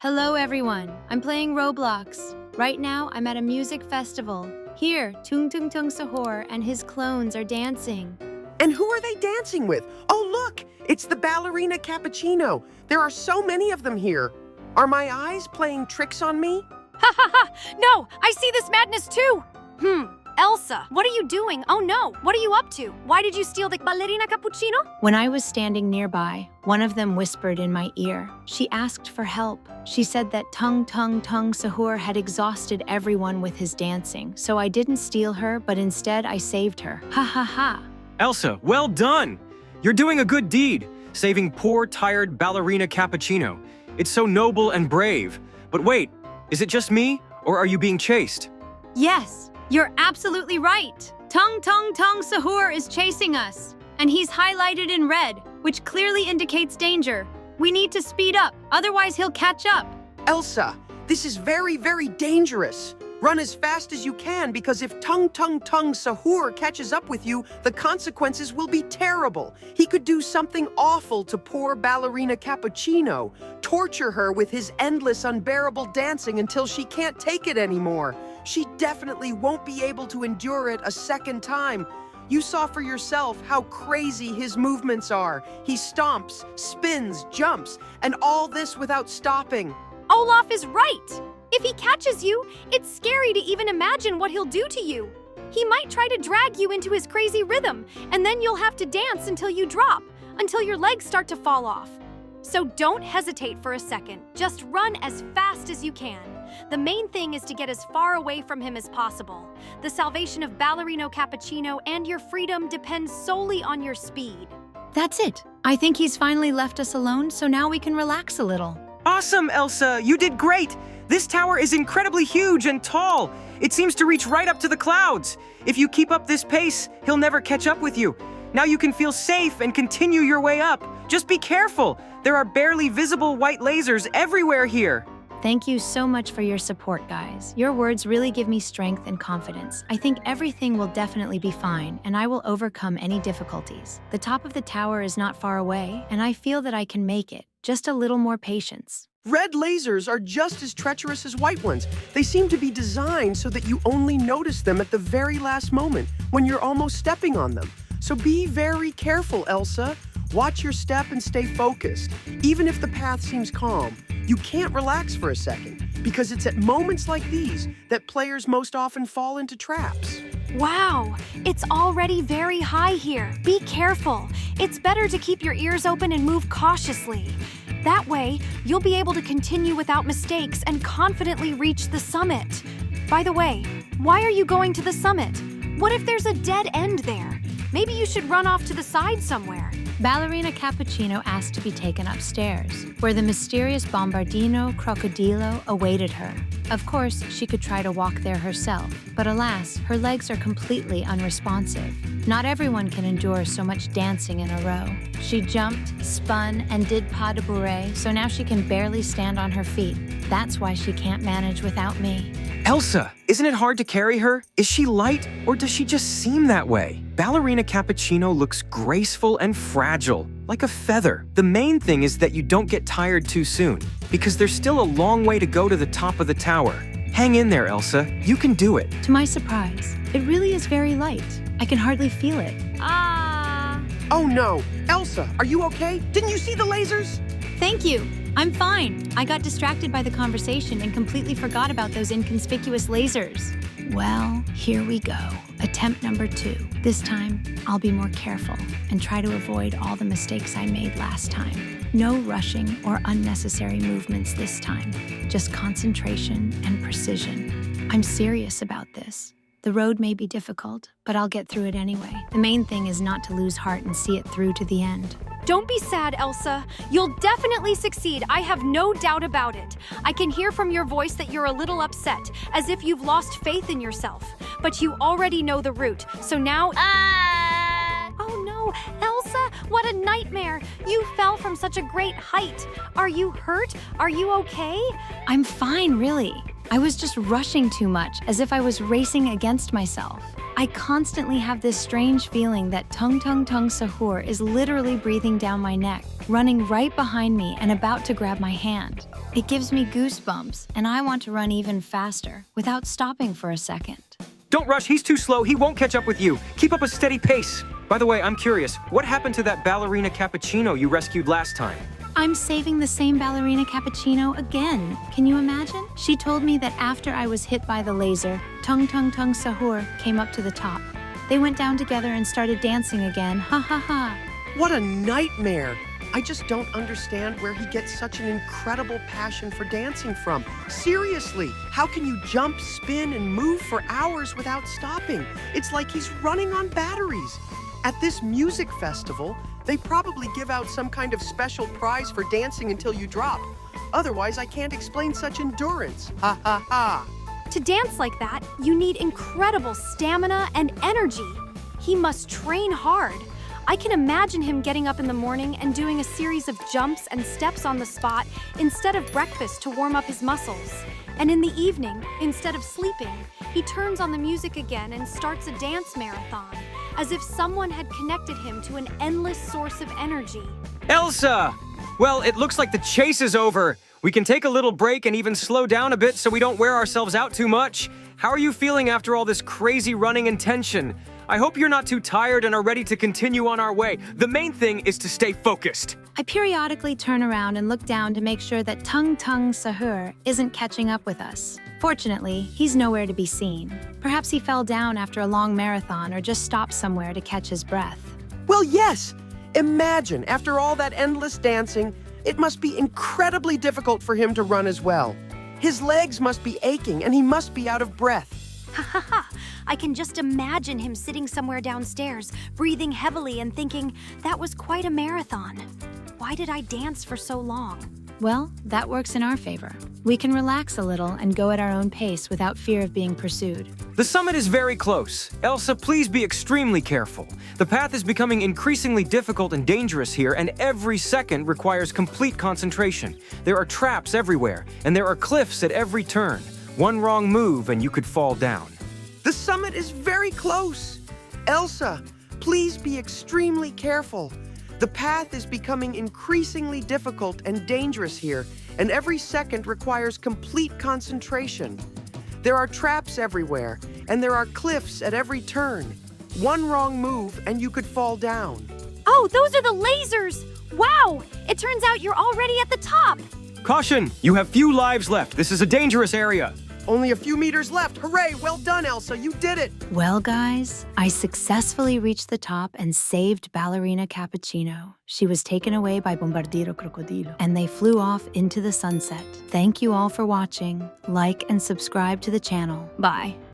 Hello everyone, I'm playing Roblox. Right now, I'm at a music festival. Here, Tung-Tung-Tung-Sahur and his clones are dancing. And who are they dancing with? Oh, look! It's the ballerina Cappuccino. There are so many of them here. Are my eyes playing tricks on me? Ha ha ha! No! I see this madness too! Elsa, what are you doing? Oh no! What are you up to? Why did you steal the ballerina Cappuccino? When I was standing nearby, one of them whispered in my ear. She asked for help. She said that Tung-Tung-Tung-Sahur had exhausted everyone with his dancing, so I didn't steal her, but instead I saved her. Ha ha ha! Elsa, well done! You're doing a good deed, saving poor, tired ballerina Cappuccino. It's so noble and brave. But wait, is it just me, or are you being chased? Yes, you're absolutely right. Tung-Tung-Tung-Sahur is chasing us, and he's highlighted in red, which clearly indicates danger. We need to speed up, otherwise he'll catch up. Elsa, this is very, very dangerous. Run as fast as you can because if Tung-Tung-Tung-Sahur catches up with you, the consequences will be terrible. He could do something awful to poor ballerina Cappuccino, torture her with his endless, unbearable dancing until she can't take it anymore. She definitely won't be able to endure it a second time. You saw for yourself how crazy his movements are. He stomps, spins, jumps, and all this without stopping. Olaf is right! If he catches you, it's scary to even imagine what he'll do to you. He might try to drag you into his crazy rhythm, and then you'll have to dance until you drop, until your legs start to fall off. So don't hesitate for a second. Just run as fast as you can. The main thing is to get as far away from him as possible. The salvation of Ballerino Cappuccino and your freedom depends solely on your speed. That's it. I think he's finally left us alone, so now we can relax a little. Awesome, Elsa! You did great! This tower is incredibly huge and tall. It seems to reach right up to the clouds. If you keep up this pace, he'll never catch up with you. Now you can feel safe and continue your way up. Just be careful. There are barely visible white lasers everywhere here. Thank you so much for your support, guys. Your words really give me strength and confidence. I think everything will definitely be fine, and I will overcome any difficulties. The top of the tower is not far away, and I feel that I can make it. Just a little more patience. Red lasers are just as treacherous as white ones. They seem to be designed so that you only notice them at the very last moment, when you're almost stepping on them. So be very careful, Elsa. Watch your step and stay focused. Even if the path seems calm, you can't relax for a second, because it's at moments like these that players most often fall into traps. Wow, it's already very high here. Be careful. It's better to keep your ears open and move cautiously. That way, you'll be able to continue without mistakes and confidently reach the summit. By the way, why are you going to the summit? What if there's a dead end there? Maybe you should run off to the side somewhere. Ballerina Cappuccino asked to be taken upstairs, where the mysterious bombardino crocodilo awaited her. Of course, she could try to walk there herself, but alas, her legs are completely unresponsive. Not everyone can endure so much dancing in a row. She jumped, spun, and did pas de bourrée, so now she can barely stand on her feet. That's why she can't manage without me. Elsa, isn't it hard to carry her? Is she light, or does she just seem that way? Ballerina Cappuccino looks graceful and fragile, like a feather. The main thing is that you don't get tired too soon, because there's still a long way to go to the top of the tower. Hang in there, Elsa. You can do it. To my surprise, it really is very light. I can hardly feel it. Oh no! Elsa, are you okay? Didn't you see the lasers? Thank you. I'm fine. I got distracted by the conversation and completely forgot about those inconspicuous lasers. Well, here we go. Attempt number 2. This time, I'll be more careful and try to avoid all the mistakes I made last time. No rushing or unnecessary movements this time. Just concentration and precision. I'm serious about this. The road may be difficult, but I'll get through it anyway. The main thing is not to lose heart and see it through to the end. Don't be sad, Elsa. You'll definitely succeed. I have no doubt about it. I can hear from your voice that you're a little upset, as if you've lost faith in yourself. But you already know the route, so now... Oh no, Elsa, what a nightmare. You fell from such a great height. Are you hurt? Are you okay? I'm fine, really. I was just rushing too much, as if I was racing against myself. I constantly have this strange feeling that Tung-Tung-Tung-Sahur is literally breathing down my neck, running right behind me and about to grab my hand. It gives me goosebumps, and I want to run even faster without stopping for a second. Don't rush, he's too slow, he won't catch up with you. Keep up a steady pace. By the way, I'm curious, what happened to that ballerina Cappuccino you rescued last time? I'm saving the same ballerina Cappuccino again. Can you imagine? She told me that after I was hit by the laser, Tung-Tung-Tung-Sahur came up to the top. They went down together and started dancing again. Ha ha ha. What a nightmare! I just don't understand where he gets such an incredible passion for dancing from. Seriously, how can you jump, spin, and move for hours without stopping? It's like he's running on batteries. At this music festival, they probably give out some kind of special prize for dancing until you drop. Otherwise, I can't explain such endurance. Ha ha ha. To dance like that, you need incredible stamina and energy. He must train hard. I can imagine him getting up in the morning and doing a series of jumps and steps on the spot instead of breakfast to warm up his muscles. And in the evening, instead of sleeping, he turns on the music again and starts a dance marathon, as if someone had connected him to an endless source of energy. Elsa! Well, it looks like the chase is over. We can take a little break and even slow down a bit so we don't wear ourselves out too much. How are you feeling after all this crazy running and tension? I hope you're not too tired and are ready to continue on our way. The main thing is to stay focused. I periodically turn around and look down to make sure that Tung-Tung-Sahur isn't catching up with us. Fortunately, he's nowhere to be seen. Perhaps he fell down after a long marathon or just stopped somewhere to catch his breath. Well, yes. Imagine, after all that endless dancing, it must be incredibly difficult for him to run as well. His legs must be aching and he must be out of breath. Ha ha ha! I can just imagine him sitting somewhere downstairs, breathing heavily and thinking, that was quite a marathon. Why did I dance for so long? Well, that works in our favor. We can relax a little and go at our own pace without fear of being pursued. The summit is very close. Elsa, please be extremely careful. The path is becoming increasingly difficult and dangerous here, and every second requires complete concentration. There are traps everywhere, and there are cliffs at every turn. One wrong move and you could fall down. The summit is very close. Elsa, please be extremely careful. The path is becoming increasingly difficult and dangerous here, and every second requires complete concentration. There are traps everywhere, and there are cliffs at every turn. One wrong move and you could fall down. Oh, those are the lasers! Wow! It turns out you're already at the top! Caution! You have few lives left. This is a dangerous area. Only a few meters left. Hooray! Well done, Elsa. You did it. Well, guys, I successfully reached the top and saved ballerina Cappuccino. She was taken away by Bombardiro Crocodilo, and they flew off into the sunset. Thank you all for watching. Like and subscribe to the channel. Bye.